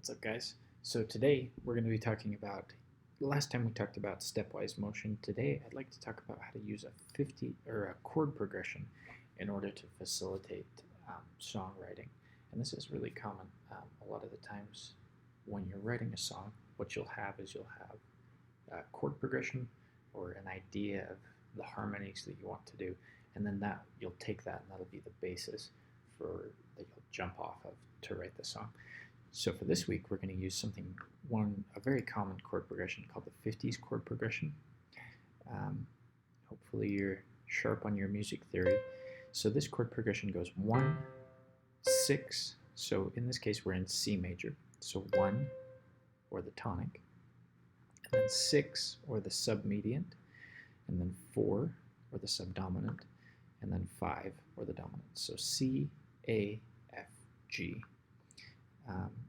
What's up, guys? So today we're going to be talking about, last time we talked about stepwise motion. Today I'd like to talk about how to use a 50 or a chord progression in order to facilitate songwriting. And this is really common. A lot of the times when you're writing a song, what you'll have is you'll have a chord progression or an idea of the harmonies that you want to do, and then that you'll take that and that'll be the basis for that you'll jump off of to write the song. So for this week, we're going to use a very common chord progression called the 50s chord progression. Hopefully you're sharp on your music theory. So this chord progression goes 1, 6. So in this case, we're in C major. So 1, or the tonic, and then 6, or the submediant, and then 4, or the subdominant, and then 5, or the dominant. So C, A, F, G.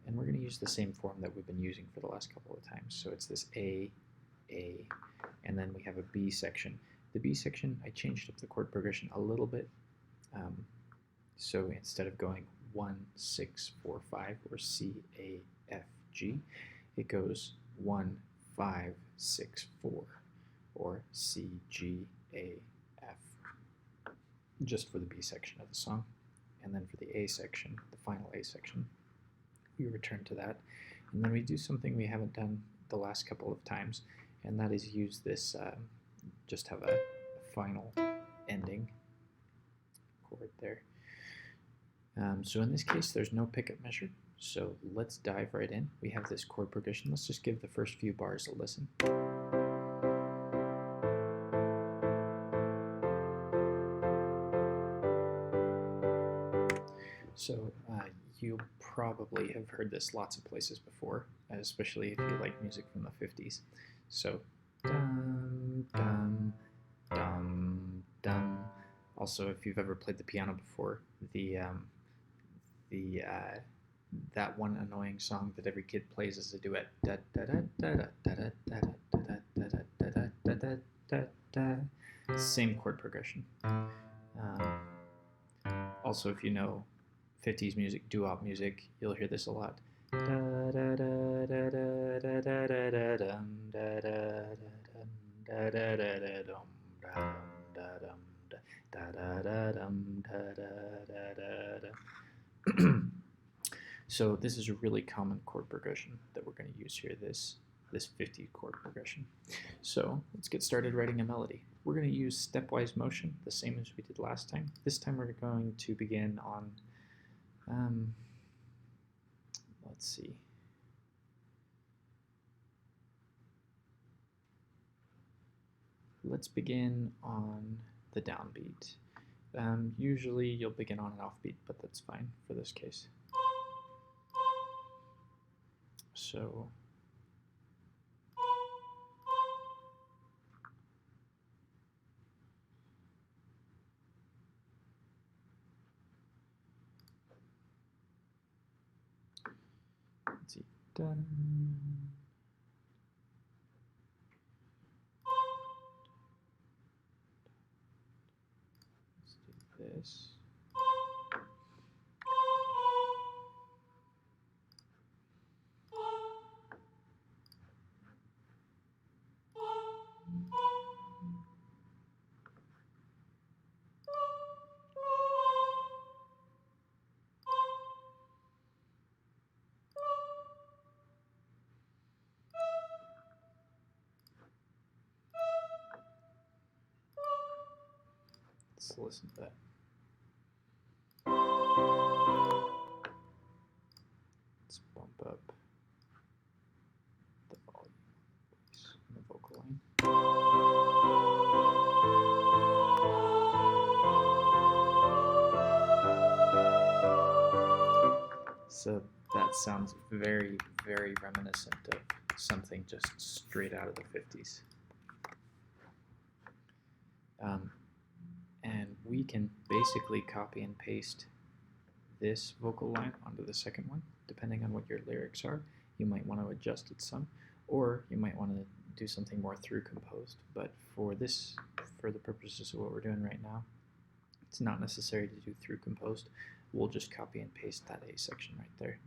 And we're going to use the same form that we've been using for the last couple of times. So it's this A, and then we have a B section. The B section, I changed up the chord progression a little bit. So instead of going 1, 6, 4, 5, or C, A, F, G, it goes 1, 5, 6, 4, or C, G, A, F, just for the B section of the song. And then for the A section, the final A section, we return to that, and then we do something we haven't done the last couple of times, and that is use this, just have a final ending chord there. So in this case, there's no pickup measure, so let's dive right in. We have this chord progression. Let's just give the first few bars a listen. So you probably have heard this lots of places before, especially if you like music from the 50s. So dum, dum, dum, dum. Also, if you've ever played the piano before, that one annoying song that every kid plays as a duet. Da da da da da da da da da da da da da da. Same chord progression. Also, if you know 50s music, doo-wop music, you'll hear this a lot. So this is a really common chord progression that we're going to use here, this 50 chord progression. So let's get started writing a melody. We're going to use stepwise motion, the same as we did last time. This time we're going to begin on, let's see. Let's begin on the downbeat. Usually you'll begin on an offbeat, but that's fine for this case. So let's see. Dun. Let's do this. Let's listen to that. Let's bump up the volume in the vocal line. So that sounds very, very reminiscent of something just straight out of the 50s. And we can basically copy and paste this vocal line onto the second one, depending on what your lyrics are. You might want to adjust it some, or you might want to do something more through composed. But for the purposes of what we're doing right now, it's not necessary to do through composed. We'll just copy and paste that A section right there.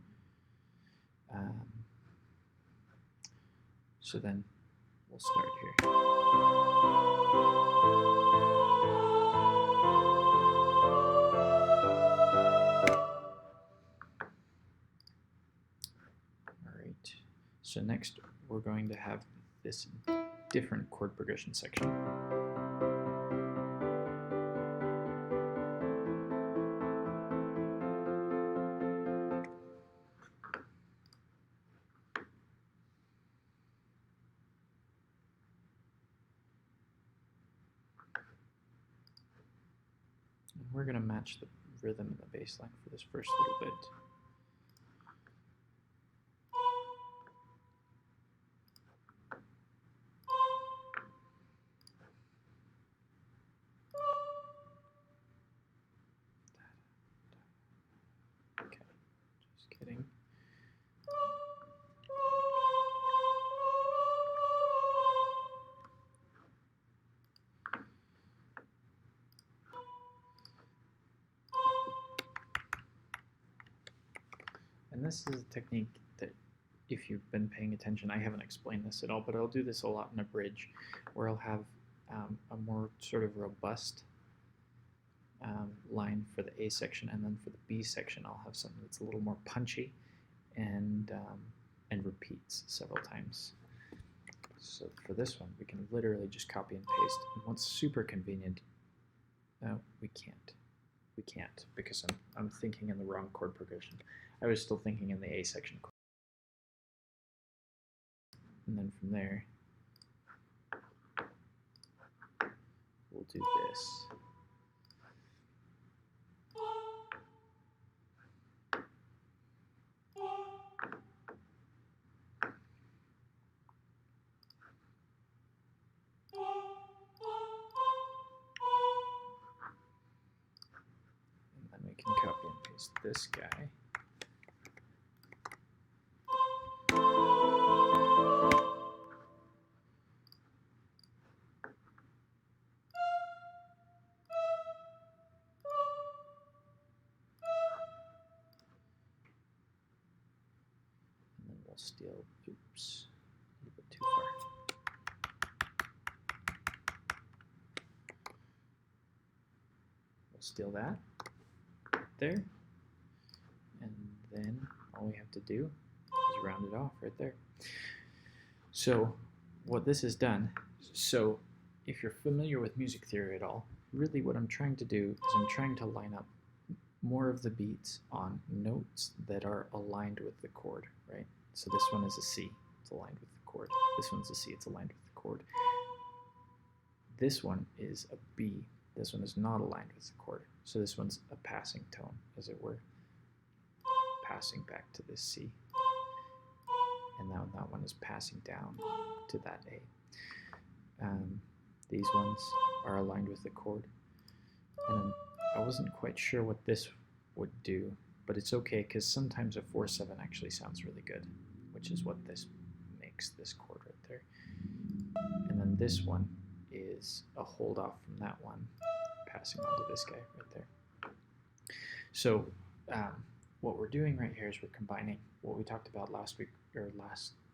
So then we'll start here. All right. So next we're going to have this different chord progression section. And we're going to match the rhythm and the bass line for this first little bit. Okay, just kidding. And this is a technique that, if you've been paying attention, I haven't explained this at all, but I'll do this a lot in a bridge, where I'll have a more sort of robust line for the A section, and then for the B section I'll have something that's a little more punchy and repeats several times. So for this one, we can literally just copy and paste. And what's super convenient, we can't because I'm thinking in the wrong chord progression. I was still thinking in the A section. And then from there, we'll do this. And then we can copy and paste this guy. We'll steal, oops, a little bit too far. We'll steal that right there, and then all we have to do is round it off right there. So what this has done, so if you're familiar with music theory at all, really what I'm trying to do is I'm trying to line up more of the beats on notes that are aligned with the chord, right? So this one is a C, it's aligned with the chord. This one's a C, it's aligned with the chord. This one is a B, this one is not aligned with the chord. So this one's a passing tone, as it were, passing back to this C. And now that one is passing down to that A. These ones are aligned with the chord. And I wasn't quite sure what this would do, but it's okay because sometimes a 4/7 actually sounds really good, which is what this makes, this chord right there. And then this one is a hold off from that one, passing on to this guy right there. So what we're doing right here is we're combining what we talked about last week or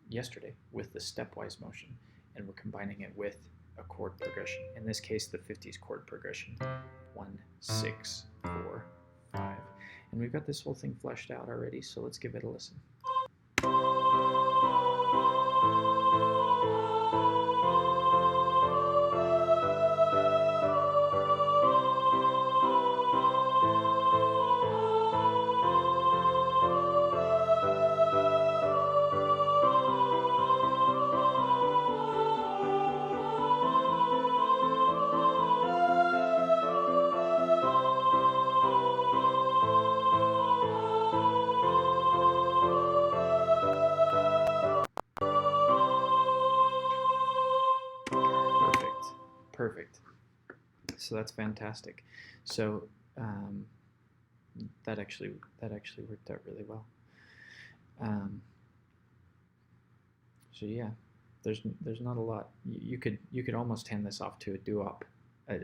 yesterday with the stepwise motion, and we're combining it with a chord progression. In this case, the 50s chord progression: 1, 6, 4, 5. And we've got this whole thing fleshed out already, so let's give it a listen. Perfect. So that's fantastic. So that actually worked out really well. So yeah, there's not a lot. You could almost hand this off to a doo-wop, a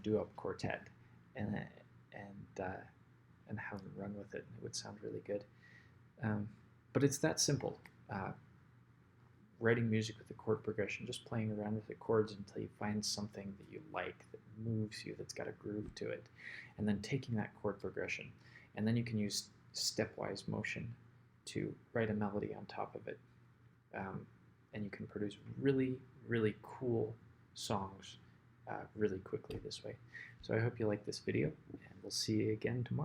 doo-wop quartet, and have them run with it. It would sound really good. But it's that simple. Writing music with a chord progression, just playing around with the chords until you find something that you like, that moves you, that's got a groove to it, and then taking that chord progression. And then you can use stepwise motion to write a melody on top of it. And you can produce really, really cool songs really quickly this way. So I hope you like this video, and we'll see you again tomorrow.